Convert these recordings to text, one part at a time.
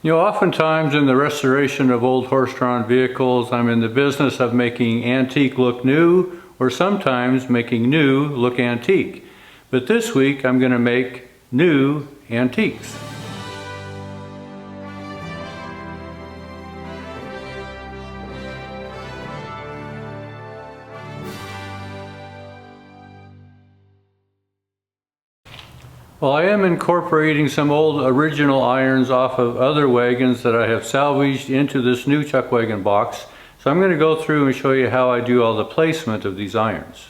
You know, oftentimes in the restoration of old horse-drawn vehicles, I'm in the business of making antique look new, or sometimes making new look antique. But this week I'm going to make new antiques. Well, I am incorporating some old original irons off of other wagons that I have salvaged into this new chuck wagon box. So I'm going to go through and show you how I do all the placement of these irons.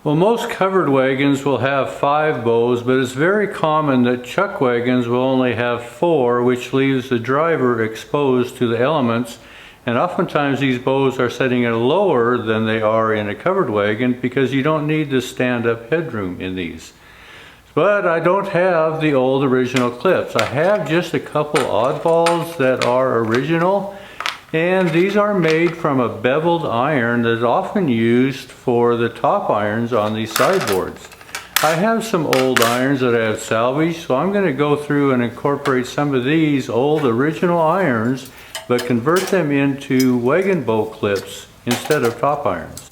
Well, most covered wagons will have 5 bows, but it's very common that chuck wagons will only have 4, which leaves the driver exposed to the elements. And oftentimes these bows are setting it lower than they are in a covered wagon because you don't need the stand-up headroom in these. But I don't have the old original clips. I have just a couple oddballs that are original, and these are made from a beveled iron that is often used for the top irons on these sideboards. I have some old irons that I have salvaged, so I'm going to go through and incorporate some of these old original irons, but convert them into wagon bow clips instead of top irons.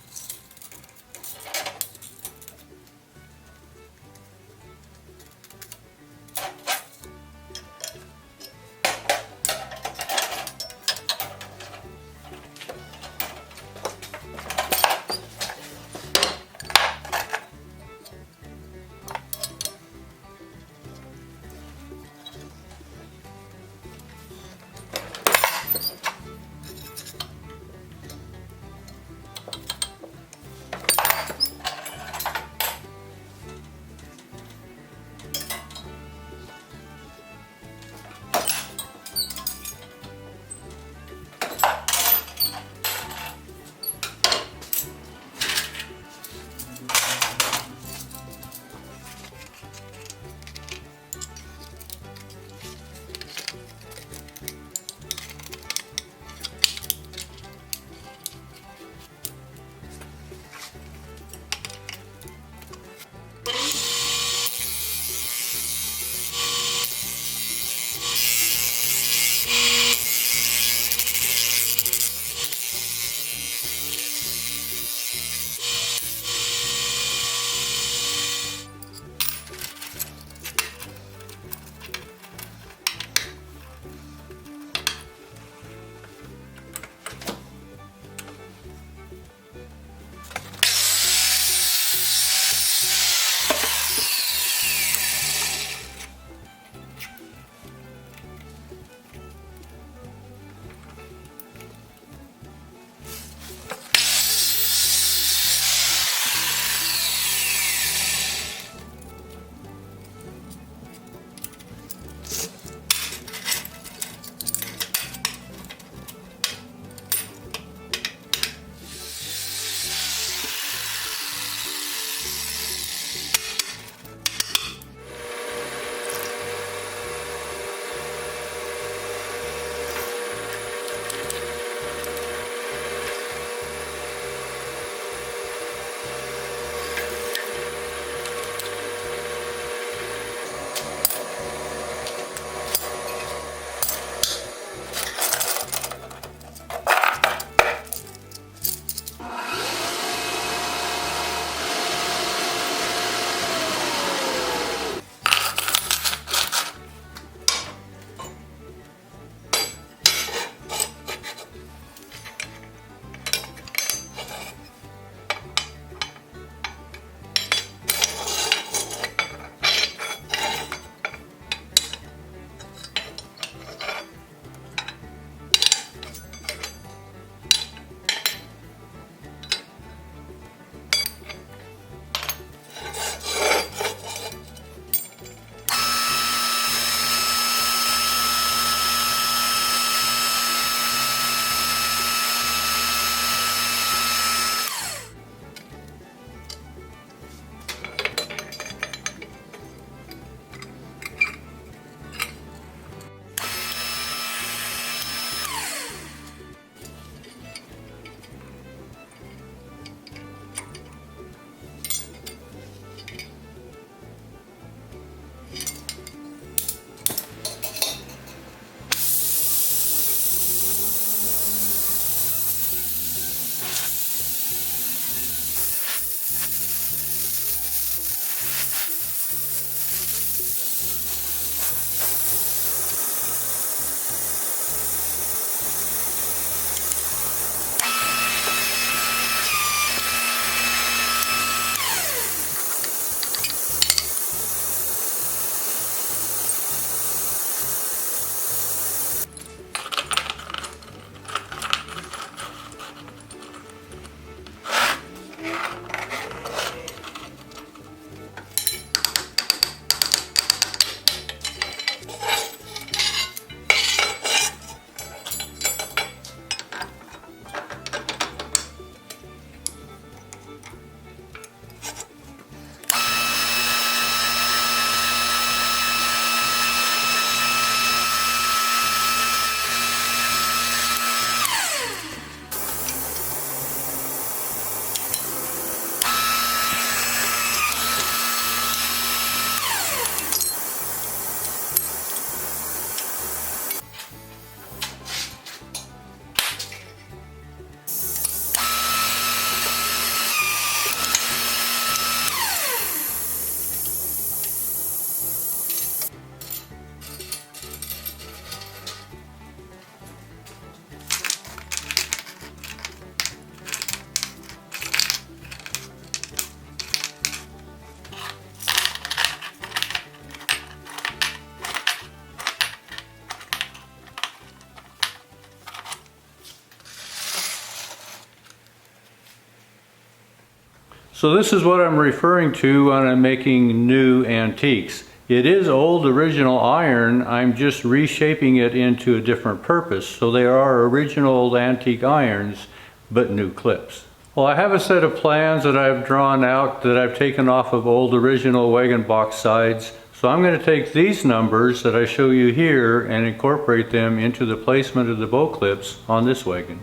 So this is what I'm referring to when I'm making new antiques. It is old original iron, I'm just reshaping it into a different purpose. So they are original antique irons, but new clips. Well, I have a set of plans that I've drawn out that I've taken off of old original wagon box sides. So I'm going to take these numbers that I show you here and incorporate them into the placement of the bow clips on this wagon.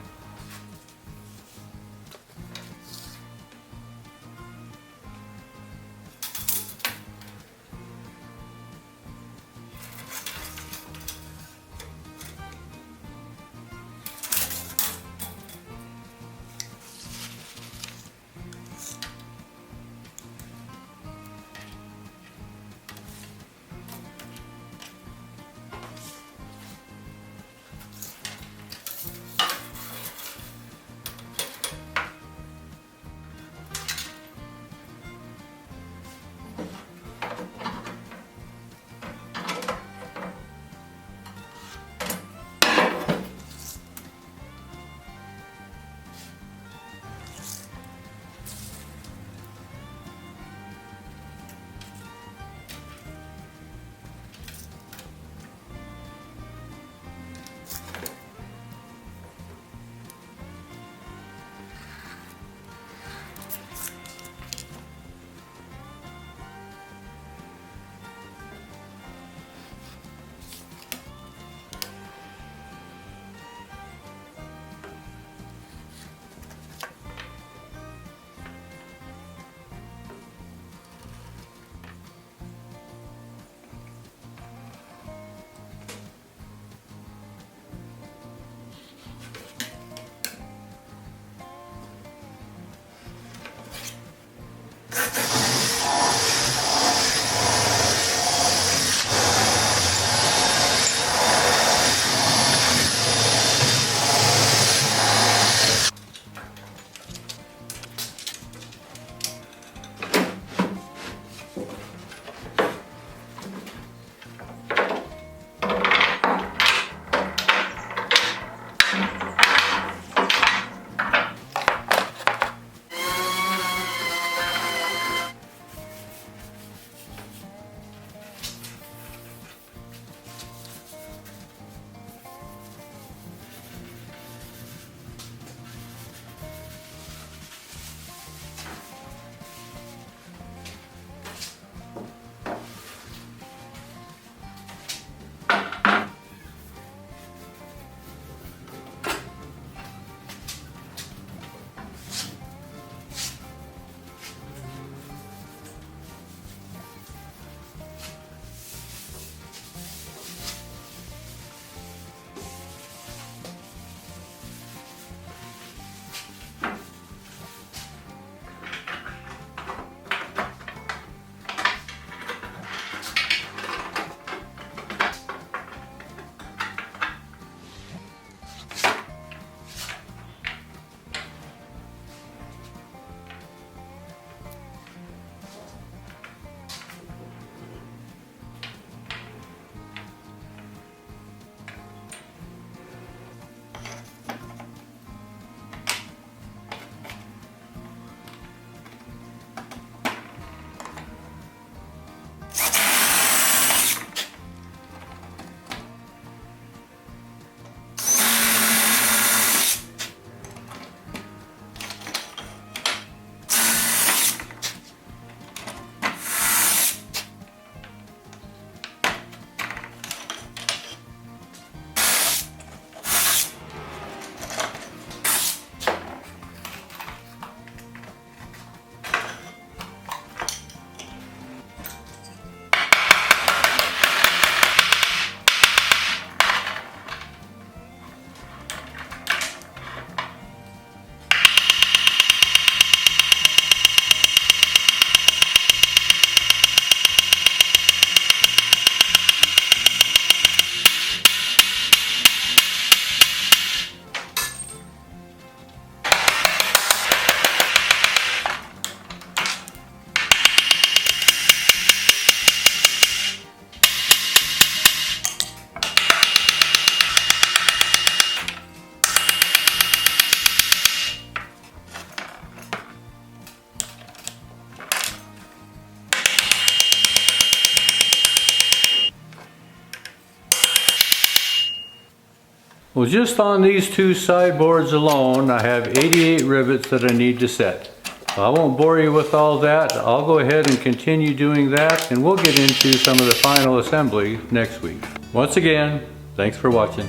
Well, just on these two sideboards alone, I have 88 rivets that I need to set. I won't bore you with all that. I'll go ahead and continue doing that, and we'll get into some of the final assembly next week. Once again, thanks for watching.